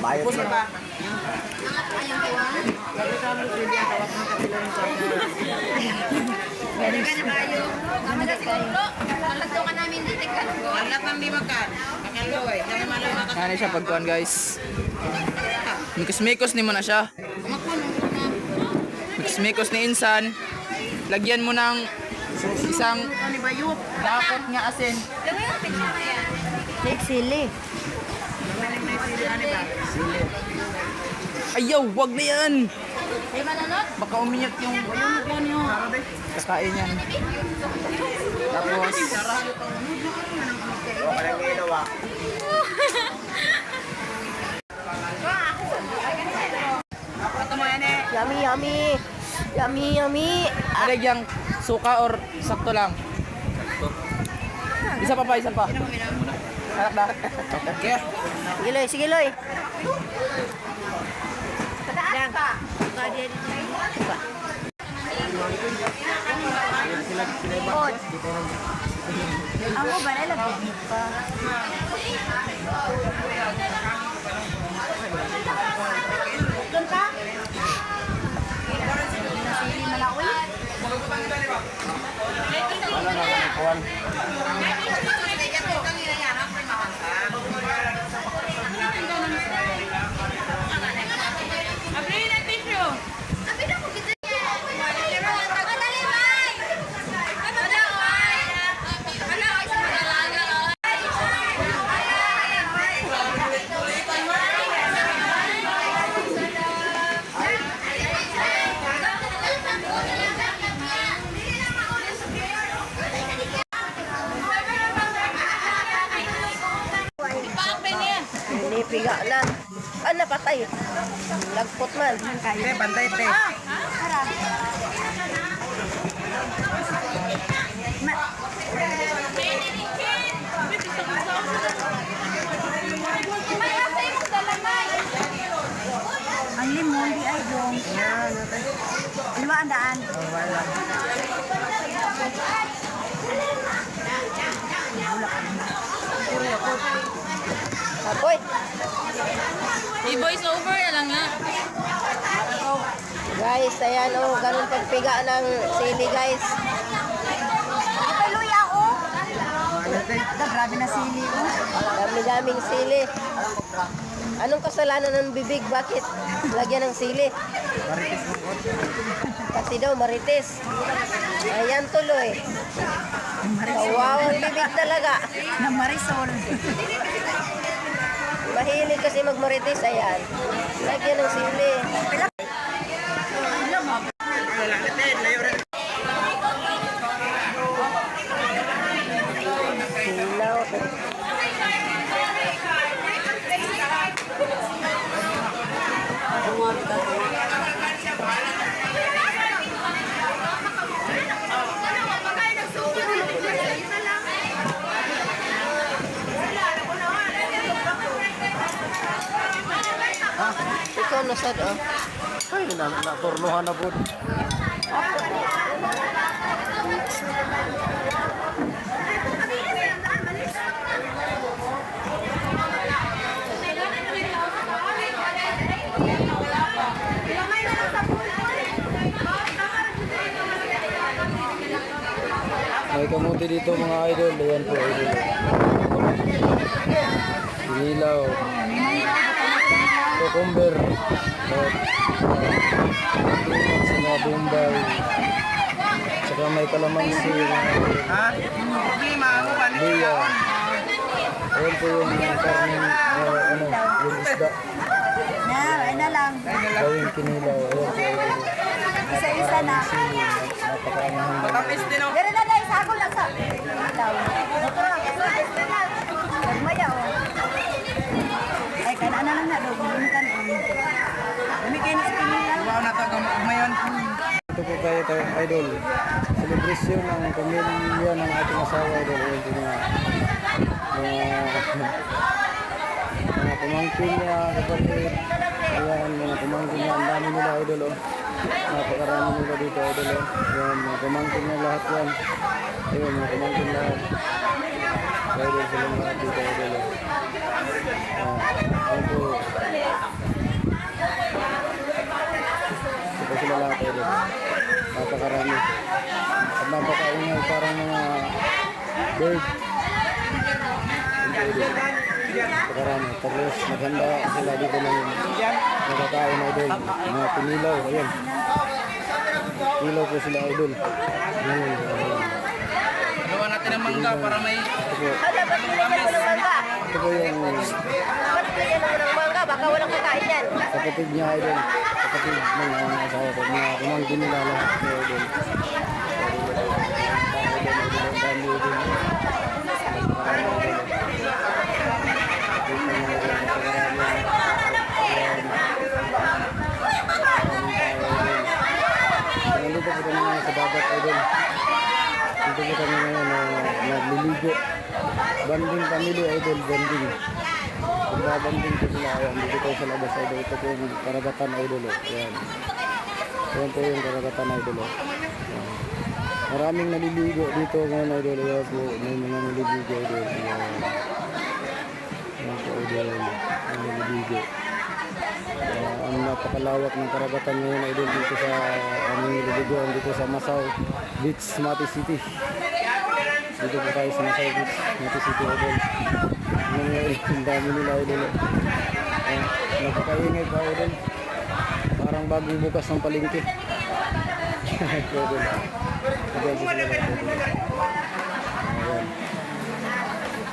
Bayot na ba? Ano siya pagkuhan guys? Mikos-mikos ni mo na siya. Mikos-mikos ni Insan. Lagyan mo ng isang dakot nga asin. Take sili. Ayaw, wag na yan. Baka umiyak yung kakain yan. Tapos Parang ginawa. Yummy, yummy. Yummy, yummy. Alagyang suka or sakto lang. Isa pa. Anak na. Okay. Sige, Loy. Sige, Loy. Ako ba na labig pa? Doon ka? Nasili malawi? Wala na lang kuwan. Piga na. Napatay. Lagpot man. Te, bantay te. Ang limon di ay dong. Dua andaan. Apoy. I-voice over na lang nga. Guys, ayan oh, ganun pagpiga ng sili guys. Ay, luya oh. Grabe na sili oh. Dami-daming sili. Anong kasalanan ng bibig? Bakit lagyan ng sili? Maritis mo po. Kasi daw marites. Ayan tuloy. Kawawang bibig talaga. Na Marisol. Mahilig kasi magmarites, ayan. Lagyan ng sili. Silaw. Ikaw nasad oh. Ay, naturnuhan na po. May kamuti dito mga idol. Ayan po idol. Ilaw. Cucumber. Sa mga bumbay. Saka may kalamansi. Ha? Problema ako ba? Luya. Ayan po yung karning, yung isda. Ay na lang. Gawing kinilaw. Ayan po idol. Isa-isa na. Napakaangahan ba? Tapos din ako. Pero na dahil sago lang sa. Maya oh. Ay kana na lang na daw gulungan oh. Kami kayo sa pinila. Wow na to gumayon. Ito po tayo idol. Celebration ng pamilya ng ating asawa idol. Ayan po mga pamangkin niya, kapatid. Ayan, mga pamangkin niya. Ang dami nila idol oh. Napakarami nila dito idol oh. Ayan, mga pamangkin niya lahat yan. Ayan, mga pamangkin lahat. Idol sila lahat dito idol oh. idol. Napakarami. Tapos naghanda sila dito ng nakakain idol. Mga pinilaw, ayan. Pinilaw po sila idol. Ayan. Gawa natin ng mangga para may... Ito po. Dapat nilagyan mo ng mangga. Ito po yung Dapat nilagyan mo ng mangga. Baka walang kakain yan. kapatid niya idol. Kapatid ng asawa ko. Mga kumangkin nila lahat ko idol. Nandito po kami ngayon sa dagat idol. Dito po kami ngayon nagliligo. Banding family idol, banding. Banding po sila. Ayan, dito tayo sa labas idol. Ito po yung karagatan idol. Ayan. Ayan po yung karagatan idol. Ayan. Maraming naliligo dito ngayon idol. Ayan po, may mga naliligo idol. Ayan. Ayan po idol. May naliligo. Ang napakalawak ng karagatan ngayon idol dito sa aming nililigoan dito sa Masaw Beach, Mati City. Dito po tayo sa Masaw Beach, Mati City idol. Ang dami nila idol. Napakaingay pa idol. Parang bagong bukas ng palengke. Idol. Ayan po sila idol. Ayan.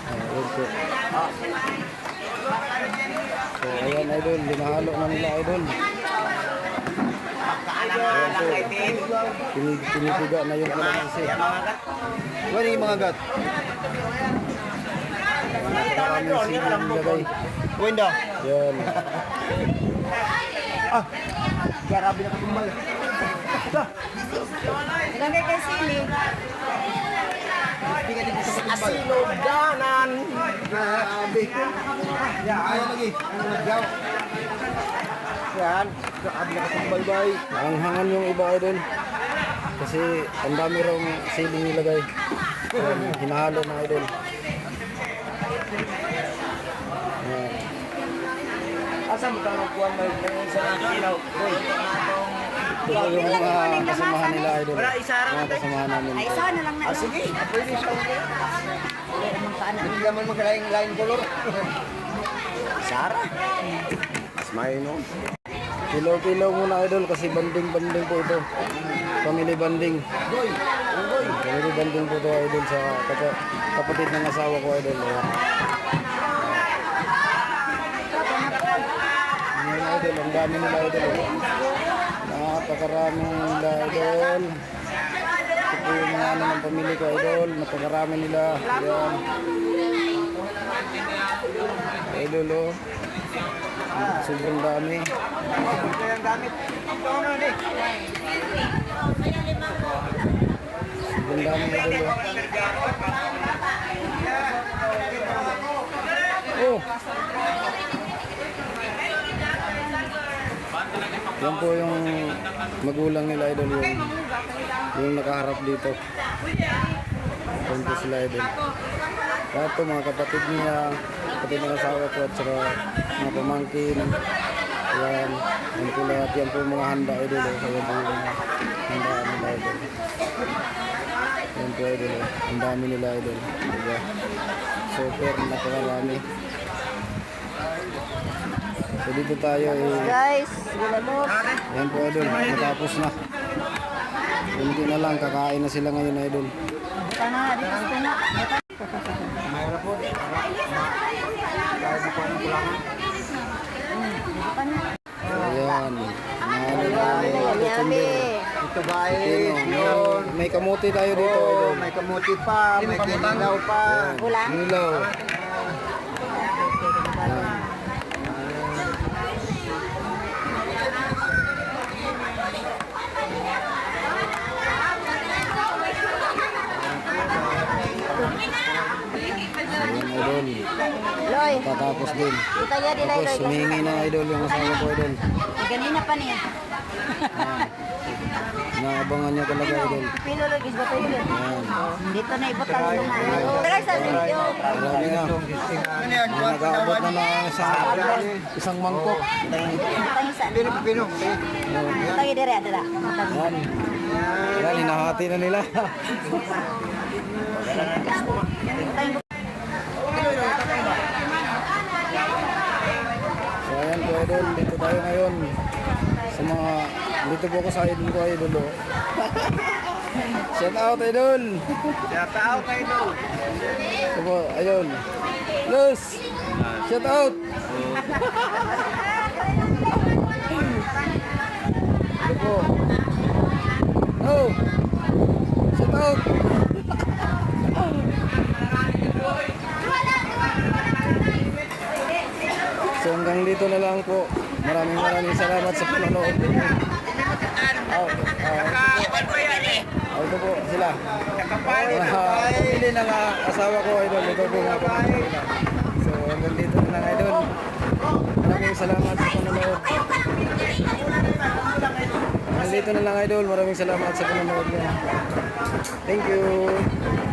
Ayan po. So ayan idol, linahalo na nila idol. Ayan po, tinipiga na yung kalamansi. Wala yung mga gat. Maraming sili nilagay. Window. Yan. Grabe na katumbal. Lagay kay sili. Asiloganan. Grabe. Ya, ayaw lagi. Ano nagyaw? Yan. Grabe na katumbal bay. Hangan yung iba idol. Kasi ang dami raw siling nilagay. Ayan, hinahalo na idol. Ayan. Asa mo tanong kuwan bay sa ilaw? Boy. Ito po yung mga kasamahan nila idol. Mga kasamahan namin. Ay, isa na lang na. Sige, pwede siya. Hindi naman magkalaing color. Sara. Smile no? Pilaw-pilaw muna idol kasi banding-banding po ito. Family banding. Boy. Boy. Family banding po ito idol sa kapatid ng asawa ko idol. Ayan. Ayan idol, ang dami nila idol. Napakarami nila idol. Ito po yung mga ano ng pamilya ko idol. Napakarami nila. Ayan. Idol oh. Sobrang dami. Ang gamit. Sobrang dami idol oh. Oh. Yan po yung magulang nila idol yung nakaharap dito. Yan po sila idol. Lahat po mga kapatid niya, kapatid ng asawa ko at saka mga pamangkin. Yan. Yan po lahat. Yan po mga handa idol. Yan po yung handaan nila idol. Yan po idol. Ang dami nila idol. Diba? Super napakarami. So dito tayo Guys, ginamot. yan po idol, natapos na. Hindi na lang, kakain na sila ngayon idol. Buka na, dito sa tuna. Mayroon po. Dahil mo po ng kulangan. Buka na. Ayan. Yummy. Ito guys, yun. May kamuti tayo dito idol. May kamuti pa, may kinilaw pa. Kulang. Nilaw. Ayan idol. Loy, Tatapos din. kita niya din ay Tapos Loy. humingi na idol yung asawa ko idol. Ganina pa niya. Naabangan niya talaga idol. Pino Loy, is ba tayo yun? Ayan. Dito na ibutang yung ano. Guys, sa video. Marami na. Nag-aabot na ng isang mangkok. Butang isa. Pino. Butang yung dire, adala. Butang. Yan. Yan, hinahati na nila. Butang yung idol, dito tayo ngayon sa mga, dito po ako sa idol ko, idol. Oh. Shout out, idol. Shout out kayo. Ito po, idol. Luz, shout out. Ito po. Oh, shout out. So hanggang dito na lang po. Maraming salamat sa panonood. Ito po sila. Pili ng asawa ko, idol. Ito po mga kapatid nila. So hanggang dito na lang, idol. Maraming salamat sa panonood. Hanggang dito na lang, idol. Maraming salamat sa panonood niya. Thank you.